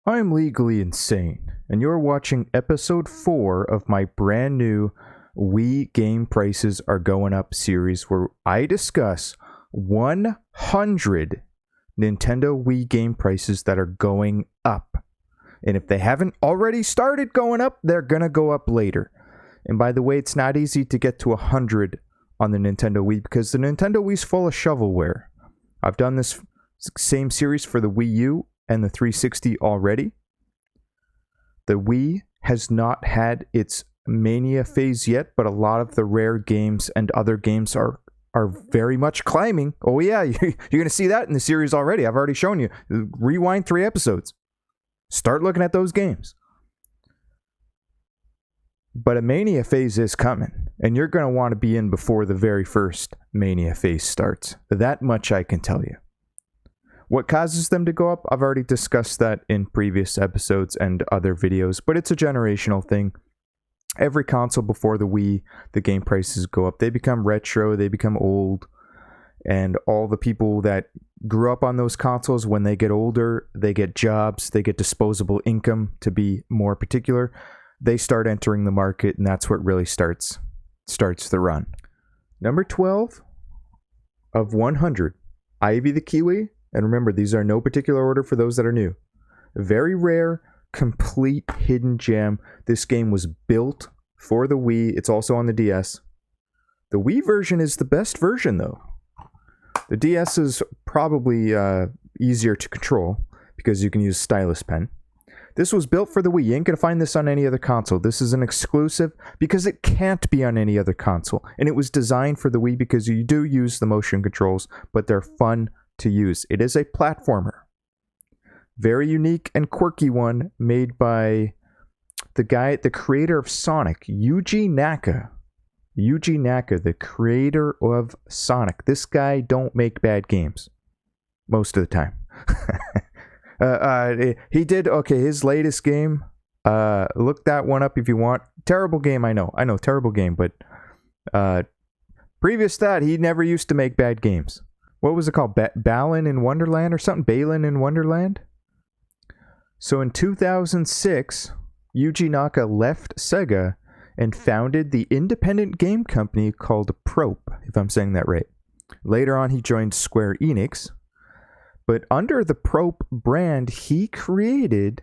I'm legally insane, and you're watching episode 4 of my brand new Wii Game Prices Are Going Up series, where I discuss 100 Nintendo Wii game prices that are going up. And if they haven't already started going up, they're gonna go up later. And by the way, it's not easy to get to 100 on the Nintendo Wii because the Nintendo Wii's full of shovelware. I've done this same series for the Wii U and the 360 already. The Wii has not had its mania phase yet, but a lot of the rare games and other games are very much climbing. Oh yeah, you're going to see that in the series already. I've already shown you. Rewind 3 episodes. Start looking at those games. But a mania phase is coming, and you're going to want to be in before the very first mania phase starts. That much I can tell you. What causes them to go up? I've already discussed that in previous episodes and other videos, but it's a generational thing. Every console before the Wii, the game prices go up. They become retro, they become old, and all the people that grew up on those consoles, when they get older, they get jobs, they get disposable income, to be more particular. They start entering the market, and that's what really starts the run. Number 12 of 100, Ivy the Kiwi. And remember, these are no particular order for those that are new. Very rare, complete hidden gem. This game was built for the Wii. It's also on the DS. The Wii version is the best version, though. The DS is probably easier to control because you can use stylus pen. This was built for the Wii. You ain't going to find this on any other console. This is an exclusive because it can't be on any other console. And it was designed for the Wii because you do use the motion controls, but they're fun to use. It is a platformer. Very unique and quirky one made by the creator of Sonic, Yuji Naka. Yuji Naka, the creator of Sonic. This guy don't make bad games. Most of the time. He did, okay, his latest game, look that one up if you want. Terrible game, I know, terrible game, but previous to that, he never used to make bad games. What was it called? Balin in Wonderland or something? Balin in Wonderland? So in 2006, Yuji Naka left Sega and founded the independent game company called Prope, if I'm saying that right. Later on, he joined Square Enix. But under the Prope brand, he created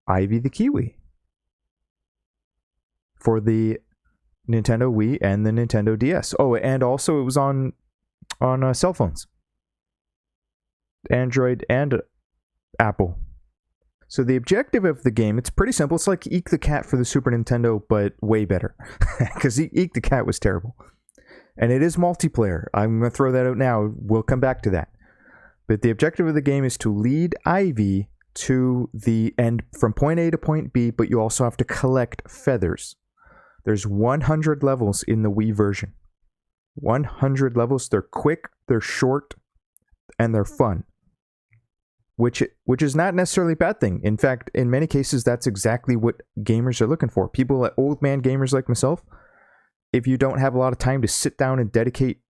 Ivy the Kiwi for the Nintendo Wii and the Nintendo DS. Oh, and also it was on cell phones, Android and Apple. So the objective of the game, it's pretty simple. It's like Eek the Cat for the Super Nintendo, but way better, because Eek the Cat was terrible. And it is multiplayer. I'm going to throw that out now. We'll come back to that. But the objective of the game is to lead Ivy to the end from point A to point B, but you also have to collect feathers. There's 100 levels in the Wii version. 100 levels. They're quick, they're short, and they're fun. Which is not necessarily a bad thing. In fact, in many cases, that's exactly what gamers are looking for. People, old man gamers like myself, if you don't have a lot of time to sit down and dedicate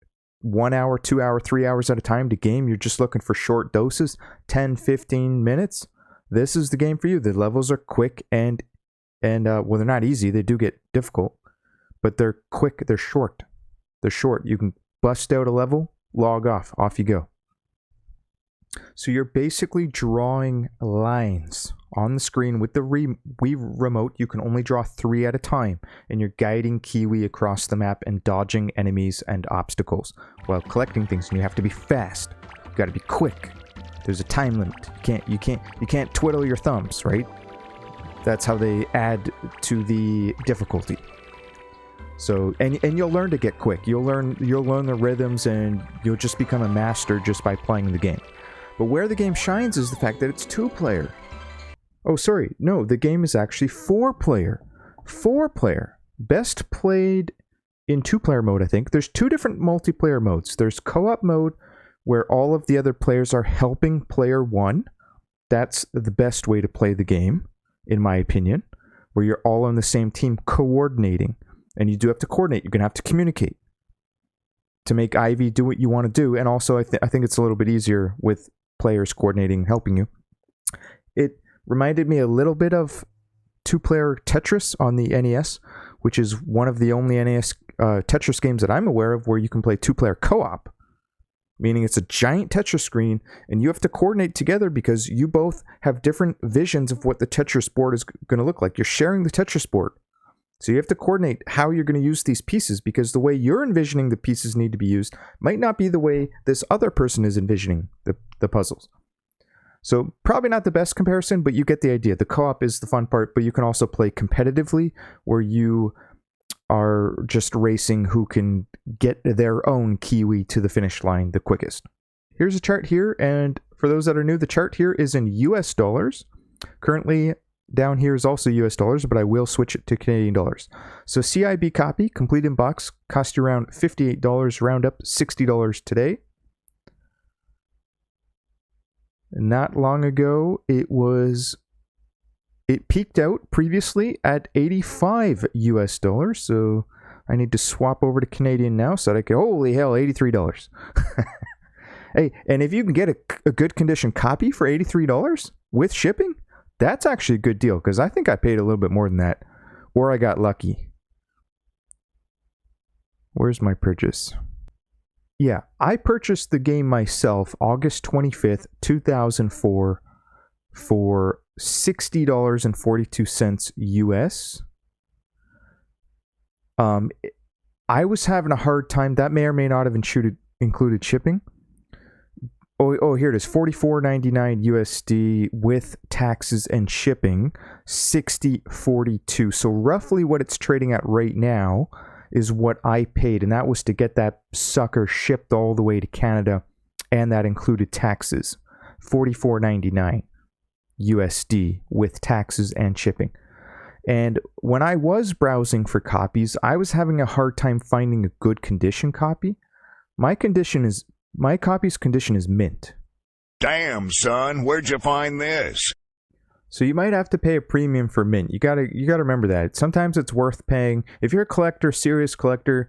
1 hour, 2 hour, 3 hours at a time to game, you're just looking for short doses, 10, 15 minutes, this is the game for you. The levels are quick and well, they're not easy. They do get difficult, but they're quick. They're short. They're short. You can bust out a level, log off you go. So you're basically drawing lines on the screen with the Wii remote. You can only draw 3 at a time, and you're guiding Kiwi across the map and dodging enemies and obstacles while collecting things. And you have to be fast. You got to be quick. There's a time limit. You can't twiddle your thumbs, right? That's how they add to the difficulty. So and you'll learn to get quick. You'll learn the rhythms, and you'll just become a master just by playing the game. But where the game shines is the fact that it's 2-player. Oh, sorry. No, the game is actually 4-player. 4-player. Best played in 2-player mode, I think. There's 2 different multiplayer modes. There's co-op mode, where all of the other players are helping player 1. That's the best way to play the game, in my opinion. Where you're all on the same team coordinating. And you do have to coordinate. You're going to have to communicate to make Ivy do what you want to do. And also, I think it's a little bit easier with players coordinating and helping you. It reminded me a little bit of two-player Tetris on the NES, which is one of the only NES Tetris games that I'm aware of where you can play two-player co-op, meaning it's a giant Tetris screen, and you have to coordinate together because you both have different visions of what the Tetris board is going to look like. You're sharing the Tetris board. So you have to coordinate how you're going to use these pieces, because the way you're envisioning the pieces need to be used might not be the way this other person is envisioning the puzzles. So probably not the best comparison, but you get the idea. The co-op is the fun part, but you can also play competitively where you are just racing who can get their own Kiwi to the finish line the quickest. Here's a chart here, and for those that are new, the chart here is in US dollars. Currently, down here is also US dollars, but I will switch it to Canadian dollars. So CIB copy, complete in box, cost you around $58, round up $60 today. Not long ago, it peaked out previously at 85 US dollars. So I need to swap over to Canadian now so that I can, holy hell, $83. Hey, and if you can get a good condition copy for $83 with shipping, that's actually a good deal, because I think I paid a little bit more than that, or I got lucky. Where's my purchase? Yeah, I purchased the game myself August 25th, 2004 for $60.42 US. I was having a hard time. That may or may not have included shipping. Oh, here it is, $44.99 USD with taxes and shipping, $60.42. So roughly what it's trading at right now is what I paid, and that was to get that sucker shipped all the way to Canada, and that included taxes. $44.99 USD with taxes and shipping. And when I was browsing for copies, I was having a hard time finding a good condition copy. My copy's condition is mint. Damn, son, where'd you find this? So you might have to pay a premium for mint. You gotta remember that. Sometimes it's worth paying. If you're a collector, serious collector,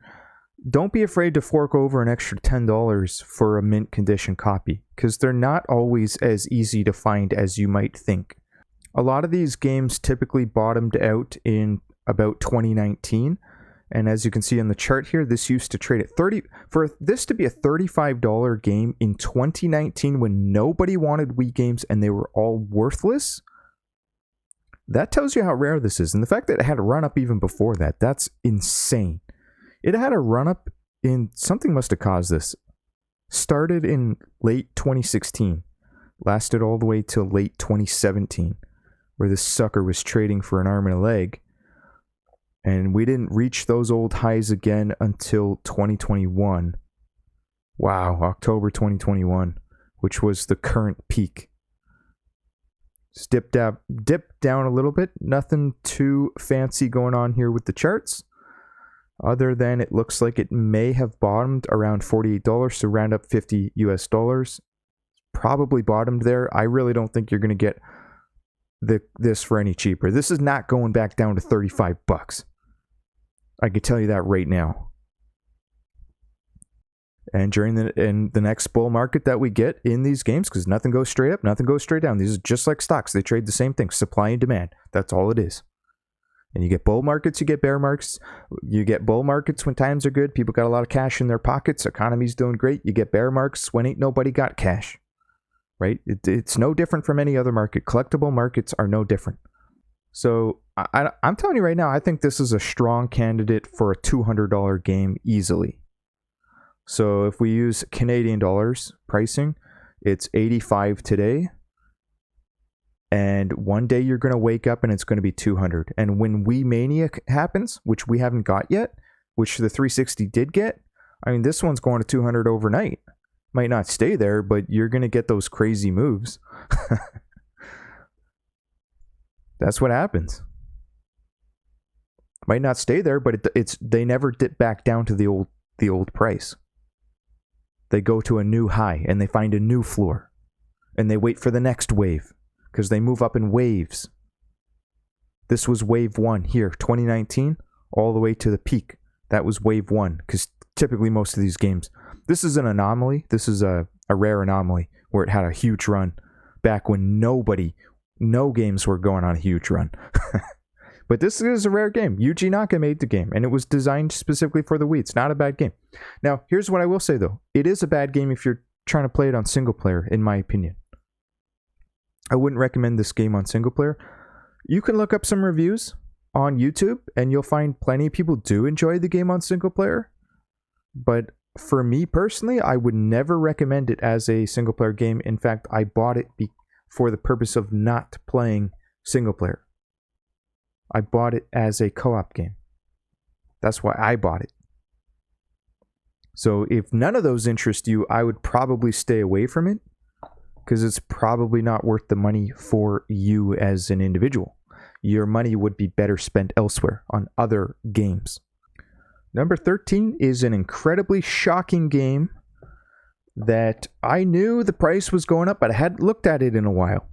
don't be afraid to fork over an extra $10 for a mint condition copy, because they're not always as easy to find as you might think. A lot of these games typically bottomed out in about 2019. And as you can see on the chart here, this used to trade at $30. For this to be a $35 game in 2019 when nobody wanted Wii games and they were all worthless, that tells you how rare this is. And the fact that it had a run-up even before that, that's insane. It had a run-up in... Something must have caused this. Started in late 2016. Lasted all the way till late 2017. Where this sucker was trading for an arm and a leg. And we didn't reach those old highs again until 2021. Wow, October 2021, which was the current peak. Just dipped down a little bit. Nothing too fancy going on here with the charts. Other than it looks like it may have bottomed around $48, so round up 50 US dollars. Probably bottomed there. I really don't think you're going to get this for any cheaper. This is not going back down to $35. I can tell you that right now. And during the next bull market that we get in these games, because nothing goes straight up, nothing goes straight down. These are just like stocks. They trade the same thing, supply and demand. That's all it is. And you get bull markets, you get bear markets. You get bull markets when times are good. People got a lot of cash in their pockets. Economy's doing great. You get bear markets when ain't nobody got cash. Right? It's no different from any other market. Collectible markets are no different. So I'm telling you right now, I think this is a strong candidate for a $200 game easily. So if we use Canadian dollars pricing, it's 85 today. And one day you're going to wake up and it's going to be 200. And when Wii Mania happens, which we haven't got yet, which the 360 did get, I mean, this one's going to 200 overnight. Might not stay there, but you're going to get those crazy moves. That's what happens. Might not stay there, but they never dip back down to the old price. They go to a new high and they find a new floor. And they wait for the next wave, because they move up in waves. This was wave 1 here, 2019, all the way to the peak. That was wave 1, because typically most of these games, this is an anomaly. This is a rare anomaly where it had a huge run back when nobody No games were going on a huge run. But this is a rare game. Yuji Naka made the game, and it was designed specifically for the Wii. It's not a bad game. Now, here's what I will say, though. It is a bad game if you're trying to play it on single player, in my opinion. I wouldn't recommend this game on single player. You can look up some reviews on YouTube, and you'll find plenty of people do enjoy the game on single player. But for me personally, I would never recommend it as a single player game. In fact, I bought it for the purpose of not playing single player. I bought it as a co-op game. That's why I bought it. So if none of those interest you, I would probably stay away from it, because it's probably not worth the money for you as an individual. Your money would be better spent elsewhere on other games. Number 13 is an incredibly shocking game that I knew the price was going up, but I hadn't looked at it in a while.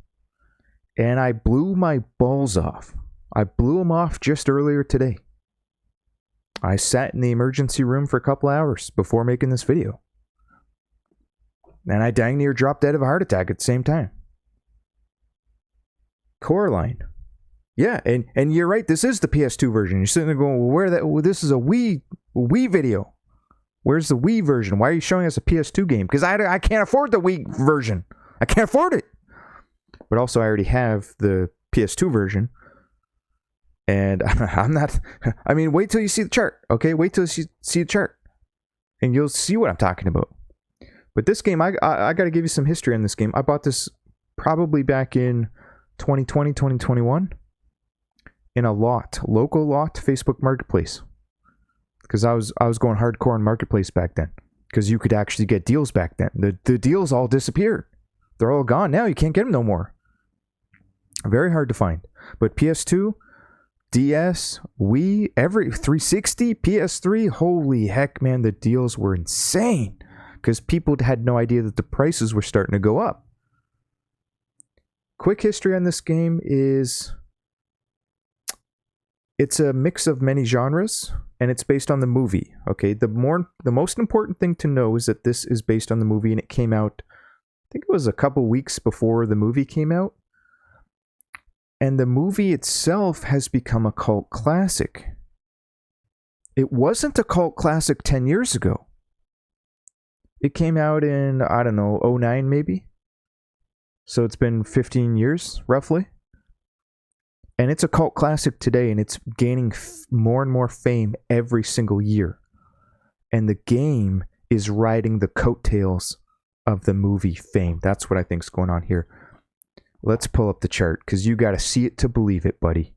And I blew my balls off. I blew them off just earlier today. I sat in the emergency room for a couple hours before making this video. And I dang near dropped dead of a heart attack at the same time. Coraline. Yeah, and you're right, this is the PS2 version. You're sitting there going, well, this is a Wii video. Where's the Wii version? Why are you showing us a PS2 game? Because I can't afford the Wii version. I can't afford it. But also, I already have the PS2 version. And I'm not... I mean, wait till you see the chart, okay? Wait till you see the chart. And you'll see what I'm talking about. But this game, I got to give you some history on this game. I bought this probably back in 2020, 2021. In a local lot, Facebook Marketplace. Because I was going hardcore on Marketplace back then. Because you could actually get deals back then. The deals all disappeared. They're all gone now. You can't get them no more. Very hard to find. But PS2, DS, Wii, every 360, PS3, holy heck, man, the deals were insane. Because people had no idea that the prices were starting to go up. Quick history on this game is... It's a mix of many genres, and it's based on the movie. Okay, the most important thing to know is that this is based on the movie, and it came out, I think it was a couple weeks before the movie came out. And the movie itself has become a cult classic. It wasn't a cult classic 10 years ago. It came out in, I don't know, 2009 maybe. So it's been 15 years, roughly. And it's a cult classic today, and it's gaining more and more fame every single year. And the game is riding the coattails of the movie fame. That's what I think's going on here. Let's pull up the chart, because you got to see it to believe it, buddy.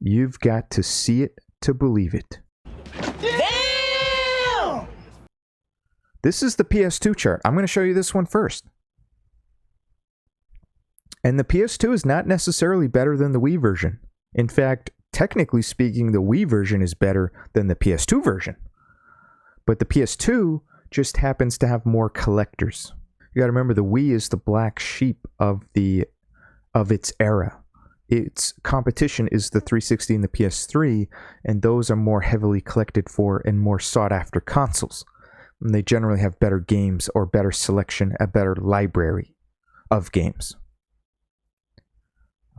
You've got to see it to believe it. Damn! This is the PS2 chart. I'm going to show you this one first. And the PS2 is not necessarily better than the Wii version. In fact, technically speaking, the Wii version is better than the PS2 version. But the PS2 just happens to have more collectors. You gotta remember, the Wii is the black sheep of its era. Its competition is the 360 and the PS3, and those are more heavily collected for and more sought after consoles. And they generally have better games or better selection, a better library of games.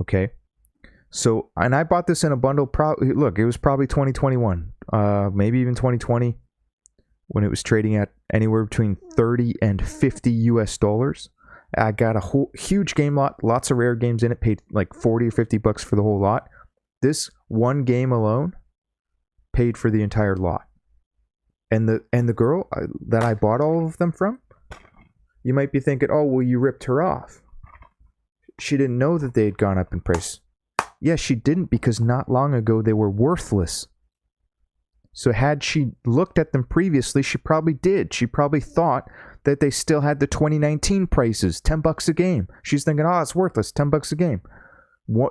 Okay, so, and I bought this in a bundle. Look, it was probably 2021, maybe even 2020, when it was trading at anywhere between 30 and 50 US dollars. I got a whole huge game lot, lots of rare games in it, paid like 40 or 50 bucks for the whole lot. This one game alone paid for the entire lot. And the girl that I bought all of them from, you might be thinking, oh, well, you ripped her off. She didn't know that they had gone up in price. Yes, she didn't, because not long ago they were worthless. So had she looked at them previously, she probably did. She probably thought that they still had the 2019 prices, 10 bucks a game. She's thinking, oh, it's worthless, 10 bucks a game.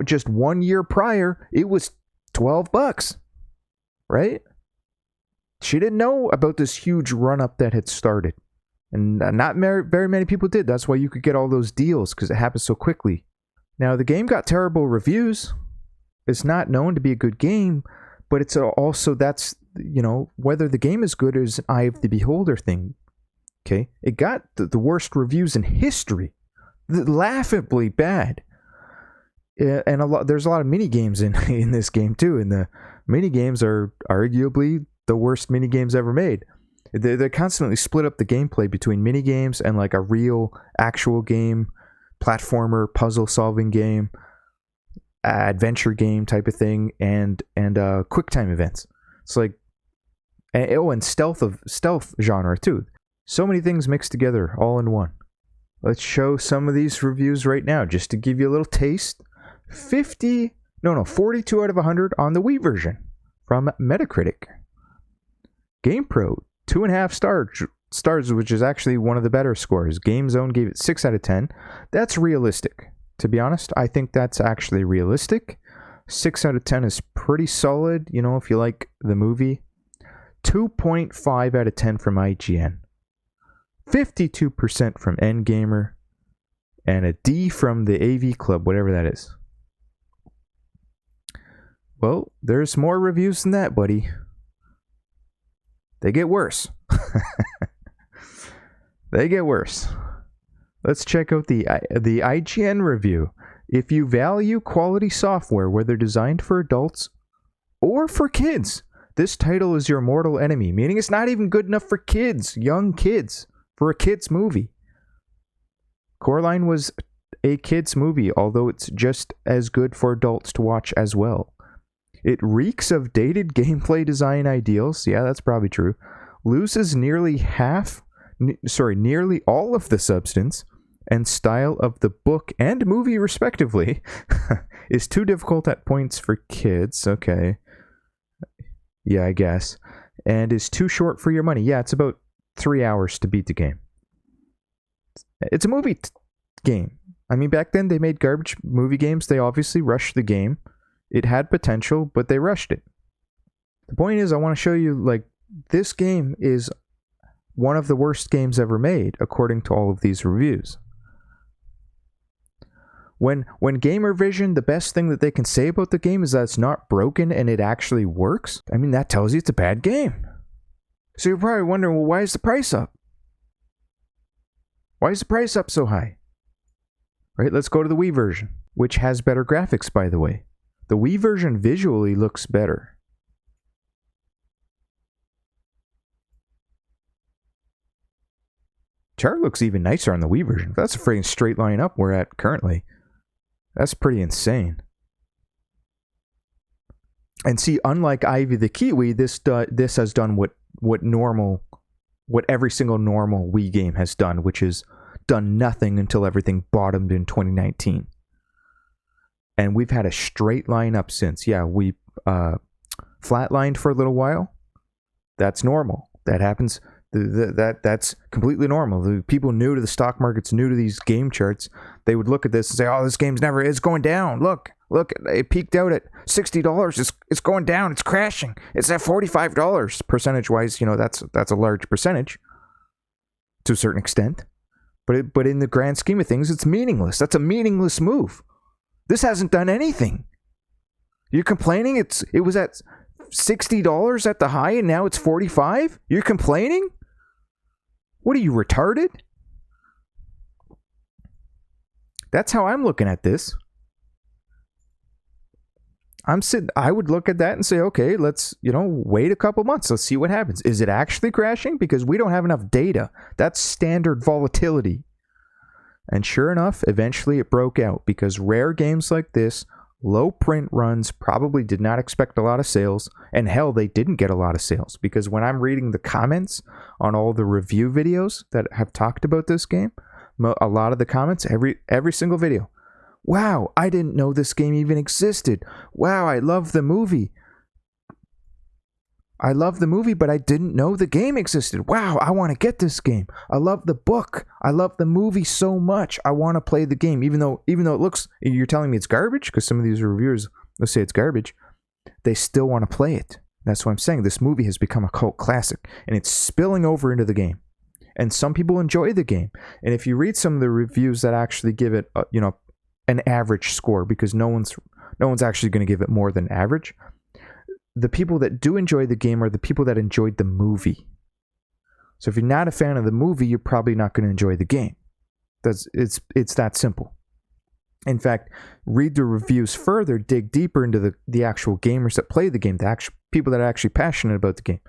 Just 1 year prior, it was 12 bucks, right? She didn't know about this huge run-up that had started. And not very many people did. That's why you could get all those deals, because it happened so quickly. Now, the game got terrible reviews. It's not known to be a good game, but it's also, that's, you know, whether the game is good is an eye of the beholder thing. Okay? It got the worst reviews in history. Laughably bad. and there's a lot of mini games in this game too, and the mini games are arguably the worst mini games ever made. They constantly split up the gameplay between mini games and like a real actual game, platformer, puzzle solving game, adventure game type of thing, and quick time events. It's like, and stealth genre too. So many things mixed together all in one. Let's show some of these reviews right now just to give you a little taste. 42 out of 100 on the Wii version from Metacritic. GamePro, 2.5 stars, which is actually one of the better scores. GameZone gave it 6 out of 10. That's realistic. To be honest, I think that's actually realistic. 6 out of 10 is pretty solid, if you like the movie. 2.5 out of 10 from IGN. 52% from Endgamer. And a D from the AV Club, whatever that is. Well, there's more reviews than that, buddy. They get worse. They get worse. Let's check out the IGN review. If you value quality software, whether designed for adults or for kids, this title is your mortal enemy, meaning it's not even good enough for kids, young kids, for a kids movie. Coraline was a kids movie, although it's just as good for adults to watch as well. It reeks of dated gameplay design ideals. Yeah, that's probably true. Loses nearly all of the substance and style of the book and movie respectively. Is too difficult at points for kids. Okay. Yeah, I guess. And is too short for your money. Yeah, it's about 3 hours to beat the game. It's a movie game. I mean, back then they made garbage movie games. They obviously rushed the game. It had potential, but they rushed it. The point is, I want to show you, like, this game is one of the worst games ever made, according to all of these reviews. When GamerVision, the best thing that they can say about the game is that it's not broken and it actually works, I mean, that tells you it's a bad game. So you're probably wondering, well, why is the price up? Why is the price up so high? Right, let's go to the Wii version, which has better graphics, by the way. The Wii version visually looks better. Chart looks even nicer on the Wii version. That's a freaking straight line up we're at currently. That's pretty insane. And see, unlike Ivy the Kiwi, this has done what every single normal Wii game has done, which is done nothing until everything bottomed in 2019. And we've had a straight line up since. Yeah, we flatlined for a little while. That's normal. That happens. That's completely normal. The people new to the stock markets, new to these game charts, they would look at this and say, "Oh, this game's it's going down. Look, it peaked out at $60. It's going down. It's crashing. It's at $45." Percentage wise, that's a large percentage to a certain extent. But in the grand scheme of things, it's meaningless. That's a meaningless move. This hasn't done anything. You're complaining it was at $60 at the high and now it's $45? You're complaining? What are you, retarded? That's how I'm looking at this. I would look at that and say, okay, let's, wait a couple months. Let's see what happens. Is it actually crashing? Because we don't have enough data. That's standard volatility. And sure enough, eventually it broke out because rare games like this, low print runs, probably did not expect a lot of sales. And hell, they didn't get a lot of sales because when I'm reading the comments on all the review videos that have talked about this game, a lot of the comments, every single video. Wow, I didn't know this game even existed. Wow, I love the movie. But I didn't know the game existed. Wow, I want to get this game. I love the book. I love the movie so much. I want to play the game, even though it looks, you're telling me it's garbage, because some of these reviewers, let's say it's garbage, they still want to play it. That's what I'm saying. This movie has become a cult classic, and it's spilling over into the game. And some people enjoy the game. And if you read some of the reviews that actually give it, an average score, because no one's actually going to give it more than average. The people that do enjoy the game are the people that enjoyed the movie. So if you're not a fan of the movie, you're probably not going to enjoy the game. It's that simple. In fact, read the reviews further, dig deeper into the actual gamers that play the game, the actual people that are actually passionate about the game.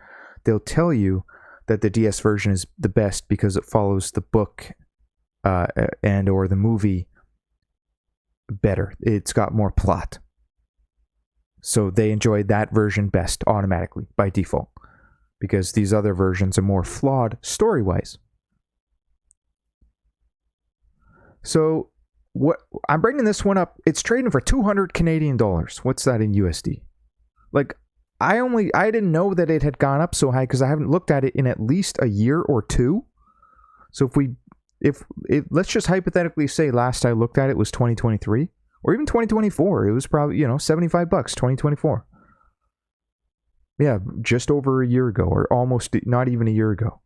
They'll tell you that the DS version is the best because it follows the book and or the movie better. It's got more plot. So they enjoy that version best automatically by default, because these other versions are more flawed story-wise. So what I'm bringing this one up, it's trading for 200 Canadian dollars. What's that in USD? Like, I didn't know that it had gone up so high because I haven't looked at it in at least a year or two. So if let's just hypothetically say last I looked at it was 2023 or even 2024, it was probably, $75, 2024. Yeah, just over a year ago, or almost not even a year ago.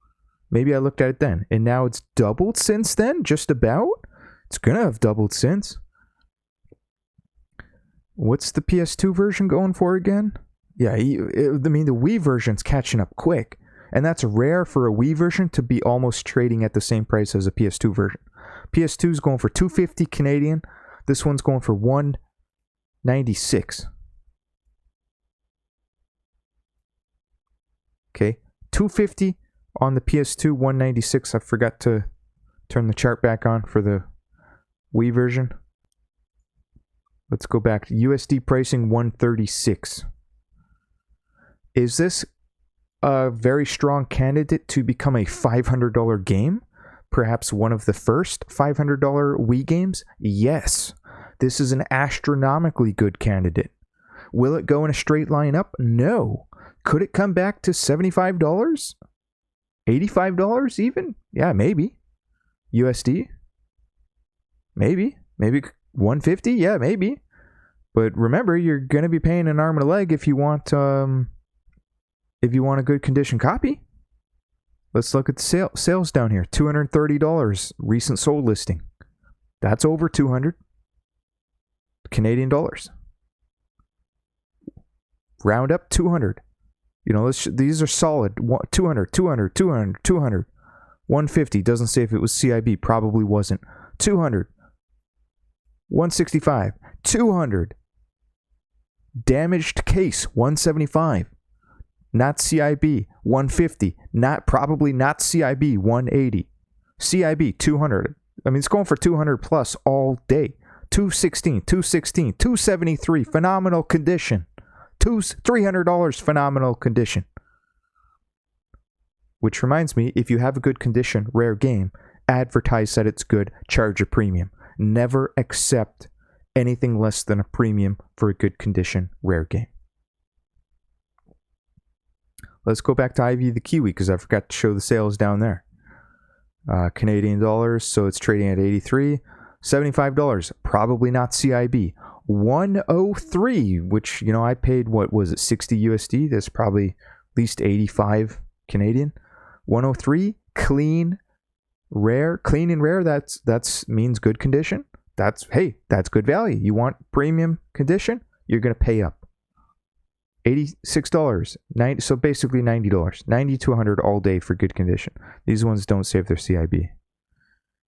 Maybe I looked at it then, and now it's doubled since then, just about. It's gonna have doubled since. What's the PS2 version going for again? Yeah, the Wii version's catching up quick, and that's rare for a Wii version to be almost trading at the same price as a PS2 version. PS2's going for $250 Canadian. This one's going for $196. Okay, $250 on the PS2, $196. I forgot to turn the chart back on for the Wii version. Let's go back to USD pricing, $136. Is this a very strong candidate to become a $500 game? Perhaps one of the first $500 Wii games? Yes. This is an astronomically good candidate. Will it go in a straight line up? No. Could it come back to $75? $85 even? Yeah, maybe. USD? Maybe. Maybe $150? Yeah, maybe. But remember, you're going to be paying an arm and a leg if you want a good condition copy. Let's look at the sales down here. $230 recent sold listing. That's over 200 Canadian dollars. Round up 200. These are solid. 200, 200, 200, 200. 150. Doesn't say if it was CIB. Probably wasn't. 200. 165. 200. Damaged case. 175. Not CIB. 150. Probably not CIB. 180. CIB. 200. It's going for 200 plus all day. 216. 216. 273. Phenomenal condition. $300 phenomenal condition. Which reminds me, if you have a good condition rare game, advertise that it's good, charge a premium. Never accept anything less than a premium for a good condition rare game. Let's go back to IV the Kiwi because I forgot to show the sales down there. Canadian dollars, so it's trading at 83. $75, probably not CIB. 103, which, I paid, what was it, 60 USD? That's probably at least 85 Canadian. 103, clean and rare, that's means good condition. That's good value. You want premium condition, you're going to pay up. $86, so basically $90. 90 to 100 all day for good condition. These ones don't say if they're CIB.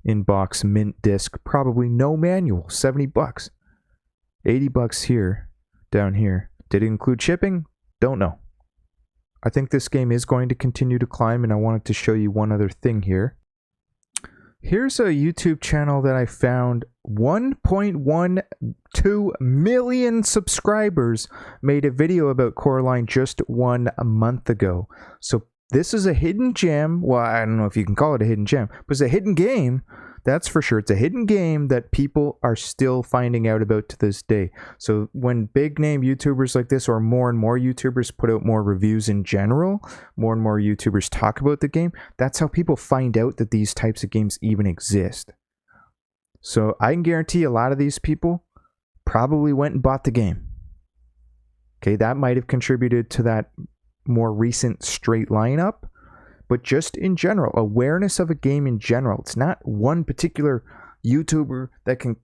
In-box, mint disc, probably no manual, $70. $80 here, down here. Did it include shipping? Don't know. I think this game is going to continue to climb, and I wanted to show you one other thing here. Here's a YouTube channel that I found. 1.12 million subscribers made a video about Coraline just 1 month ago. So this is a hidden gem. Well, I don't know if you can call it a hidden gem, but it's a hidden game. That's for sure. It's a hidden game that people are still finding out about to this day. So when big name YouTubers like this, or more and more YouTubers put out more reviews in general, more and more YouTubers talk about the game, that's how people find out that these types of games even exist. So I can guarantee a lot of these people probably went and bought the game. Okay, that might have contributed to that more recent straight lineup. But just in general, awareness of a game in general. It's not one particular YouTuber that can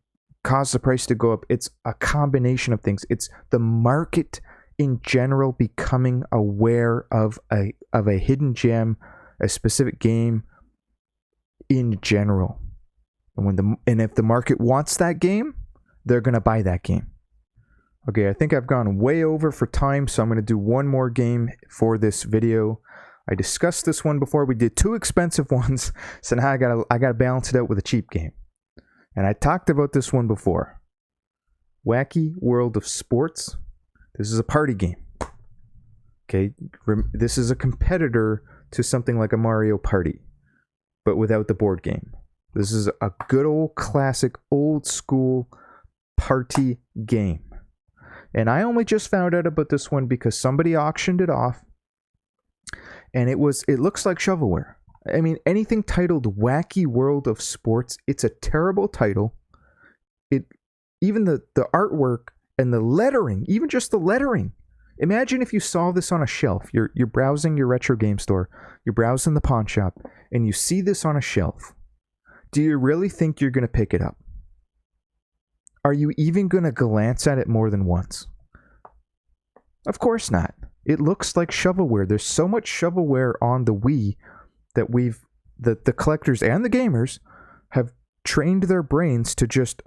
cause the price to go up. It's a combination of things. It's the market in general becoming aware of a hidden gem, a specific game in general. And if the market wants that game, they're going to buy that game. Okay, I think I've gone way over for time, so I'm going to do one more game for this video. I discussed this one before. We did 2 expensive ones, so now I gotta balance it out with a cheap game. And I talked about this one before. Wacky World of Sports. This is a party game. Okay, this is a competitor to something like a Mario Party, but without the board game. This is a good old classic, old school party game. And I only just found out about this one because somebody auctioned it off. And it looks like shovelware. I mean, anything titled Wacky World of Sports, it's a terrible title. Even the artwork and the lettering, even just the lettering. Imagine if you saw this on a shelf. You're browsing your retro game store, you're browsing the pawn shop, and you see this on a shelf. Do you really think you're going to pick it up? Are you even going to glance at it more than once? Of course not. It looks like shovelware. There's so much shovelware on the Wii that the collectors and the gamers have trained their brains to just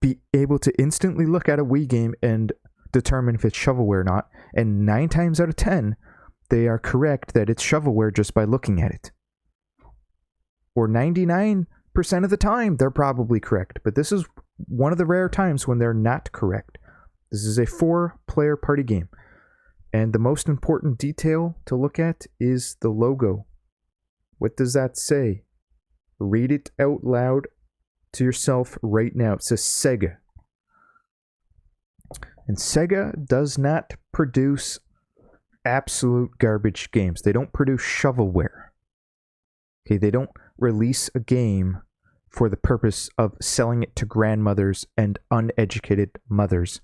be able to instantly look at a Wii game and determine if it's shovelware or not. And 9 times out of 10, they are correct that it's shovelware just by looking at it. Or 99% of the time, they're probably correct. But this is one of the rare times when they're not correct. This is a 4-player party game. And the most important detail to look at is the logo. What does that say? Read it out loud to yourself right now. It says Sega. And Sega does not produce absolute garbage games. They don't produce shovelware. Okay, they don't release a game for the purpose of selling it to grandmothers and uneducated mothers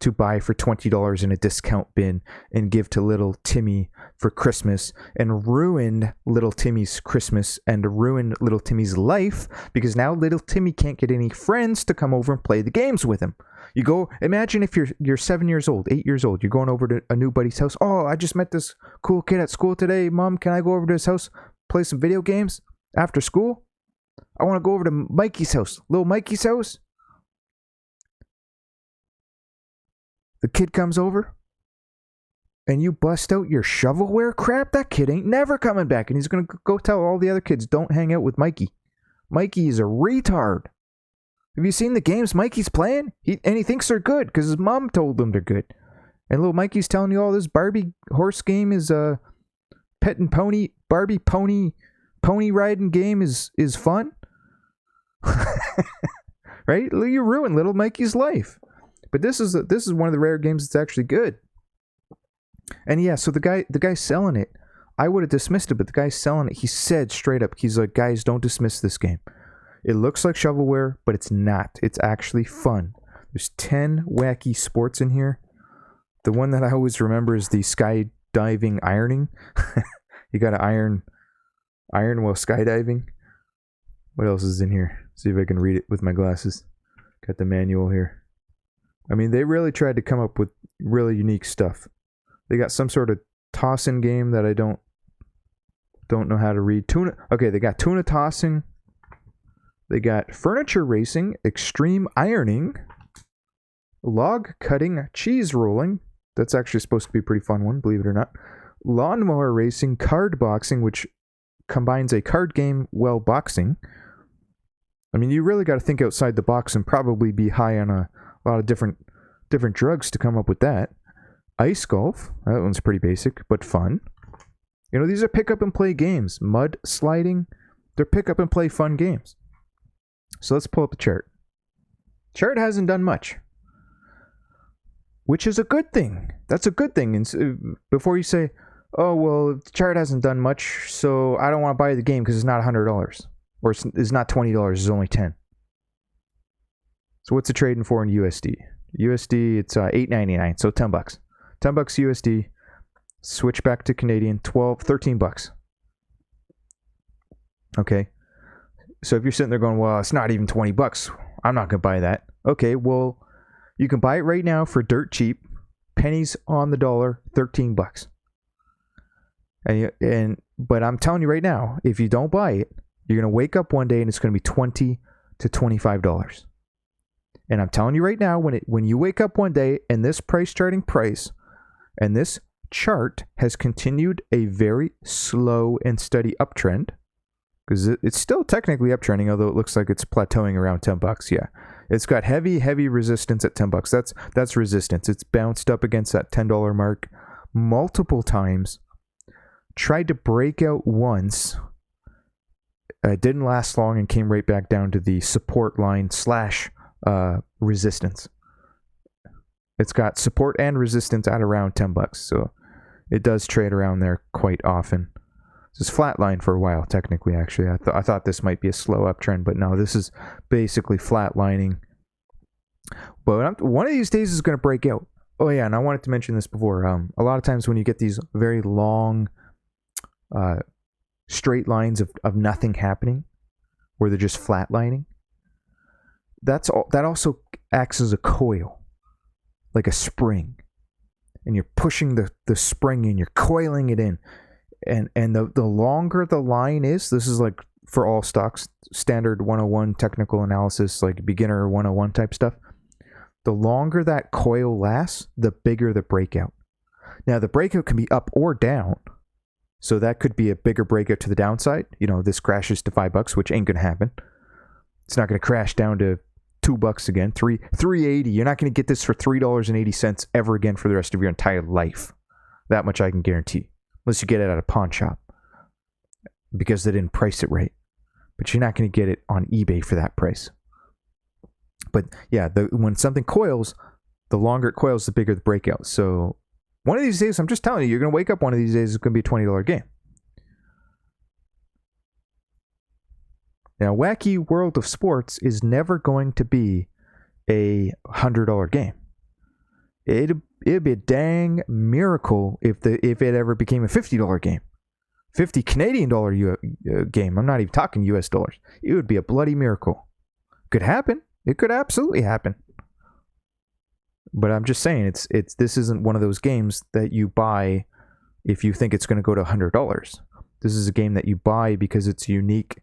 to buy for $20 in a discount bin and give to little Timmy for Christmas and ruin little Timmy's Christmas and ruin little Timmy's life because now little Timmy can't get any friends to come over and play the games with him. You go, imagine if you're 7 years old, 8 years old, you're going over to a new buddy's house. Oh, I just met this cool kid at school today. Mom, can I go over to his house, play some video games after school? I want to go over to Mikey's house, little Mikey's house. The kid comes over, and you bust out your shovelware crap? That kid ain't never coming back, and he's going to go tell all the other kids, don't hang out with Mikey. Mikey is a retard. Have you seen the games Mikey's playing? He thinks they're good, because his mom told him they're good. And little Mikey's telling you all this Barbie horse game is a pet and pony, Barbie pony riding game is fun. Right? You ruined little Mikey's life. But this is one of the rare games that's actually good. And yeah, so the guy selling it, I would have dismissed it, but the guy selling it, he said straight up, he's like, guys, don't dismiss this game. It looks like shovelware, but it's not. It's actually fun. There's 10 wacky sports in here. The one that I always remember is the skydiving ironing. You gotta iron while skydiving. What else is in here? See if I can read it with my glasses. Got the manual here. I mean, they really tried to come up with really unique stuff. They got some sort of tossing game that I don't know how to read. They got tuna tossing. They got furniture racing, extreme ironing, log cutting, cheese rolling. That's actually supposed to be a pretty fun one, believe it or not. Lawnmower racing, card boxing, which combines a card game while boxing. I mean, you really got to think outside the box and probably be high on a lot of different drugs to come up with that. Ice golf, that one's pretty basic, but fun. You know, these are pick up and play games. Mud sliding, they're pick up and play fun games. So let's pull up the chart. Chart hasn't done much, which is a good thing. That's a good thing. And before you say, oh, well, the chart hasn't done much, so I don't want to buy the game because it's not $100. Or it's not $20, it's only $10. So what's it trading for in USD? USD, it's $8.99, so $10. $10 USD. Switch back to Canadian, $13. Okay. So if you're sitting there going, well, it's not even $20. I'm not going to buy that. Okay, well, you can buy it right now for dirt cheap. Pennies on the dollar, $13. But I'm telling you right now, if you don't buy it, you're going to wake up one day and it's going to be $20 to $25. And I'm telling you right now, when you wake up one day and this starting price and this chart has continued a very slow and steady uptrend, because it's still technically uptrending, although it looks like it's plateauing around $10. Yeah, it's got heavy resistance at $10. That's resistance. It's bounced up against that $10 mark multiple times. Tried to break out once. It didn't last long and came right back down to the support line / resistance. It's got support and resistance at around $10, so it does trade around there quite often. This is flatline for a while, technically. Actually, I thought this might be a slow uptrend, but no, this is basically flatlining. But one of these days is going to break out. Oh yeah, and I wanted to mention this before. A lot of times when you get these very long, straight lines of nothing happening, where they're just flatlining, that also acts as a coil, like a spring, and you're pushing the spring in, you're coiling it in, and the longer the line is, this is like for all stocks, standard 101 technical analysis, like beginner 101 type stuff. The longer that coil lasts, the bigger the breakout. Now the breakout can be up or down, so that could be a bigger breakout to the downside. This crashes to $5, which ain't gonna happen. It's not gonna crash down to $2 again. $3.80. You're not going to get this for $3.80 ever again for the rest of your entire life. That much I can guarantee. Unless you get it at a pawn shop, because they didn't price it right. But you're not going to get it on eBay for that price. But yeah, when something coils, the longer it coils, the bigger the breakout. So one of these days, I'm just telling you, you're going to wake up one of these days, it's going to be a $20 game. Now, Wacky World of Sports is never going to be a $100 game. It'd be a dang miracle if it ever became a $50 game. $50 Canadian game. I'm not even talking US dollars. It would be a bloody miracle. Could happen. It could absolutely happen. But I'm just saying, this isn't one of those games that you buy if you think it's going to go to $100. This is a game that you buy because it's unique.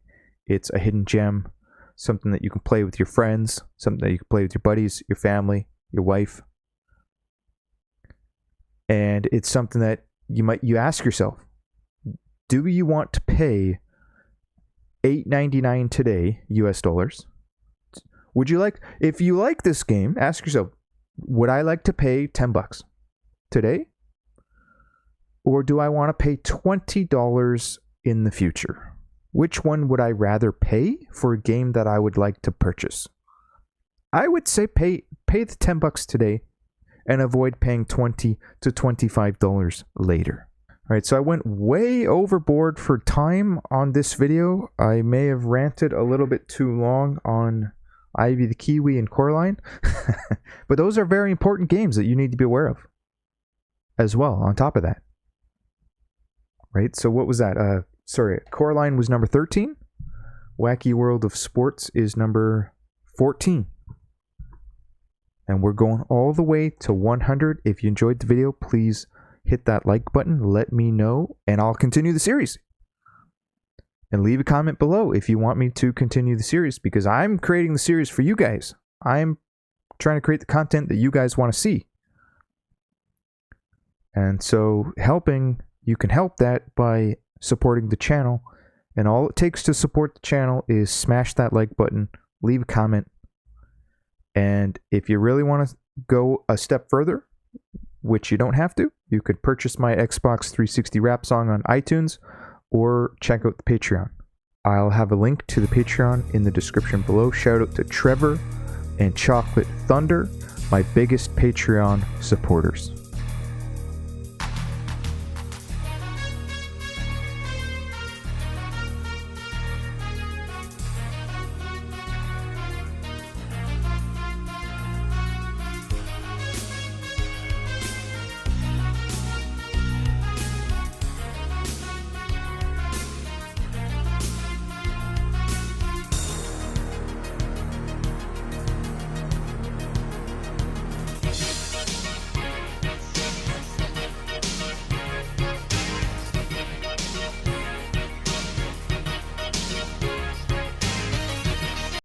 It's a hidden gem, something that you can play with your friends, something that you can play with your buddies, your family, your wife. And it's something that you ask yourself, do you want to pay $8.99 today, US dollars? Would you like, if you like this game, ask yourself, would I like to pay $10 today? Or do I want to pay $20 in the future? Which one would I rather pay for a game that I would like to purchase? I would say pay the $10 today and avoid paying $20 to $25 later. All right, so I went way overboard for time on this video. I may have ranted a little bit too long on Ivy the Kiwi and Coraline, but those are very important games that you need to be aware of as well, on top of that. Right, so what was that? Coraline was number 13. Wacky World of Sports is number 14. And we're going all the way to 100. If you enjoyed the video, please hit that like button. Let me know, and I'll continue the series. And leave a comment below if you want me to continue the series, because I'm creating the series for you guys. I'm trying to create the content that you guys want to see. And so you can help that by supporting the channel, and all it takes to support the channel is smash that like button, leave a comment, and if you really want to go a step further, which you don't have to, you could purchase my Xbox 360 rap song on iTunes or check out the Patreon. I'll have a link to the Patreon in the description below. Shout out to Trevor and Chocolate Thunder, my biggest Patreon supporters.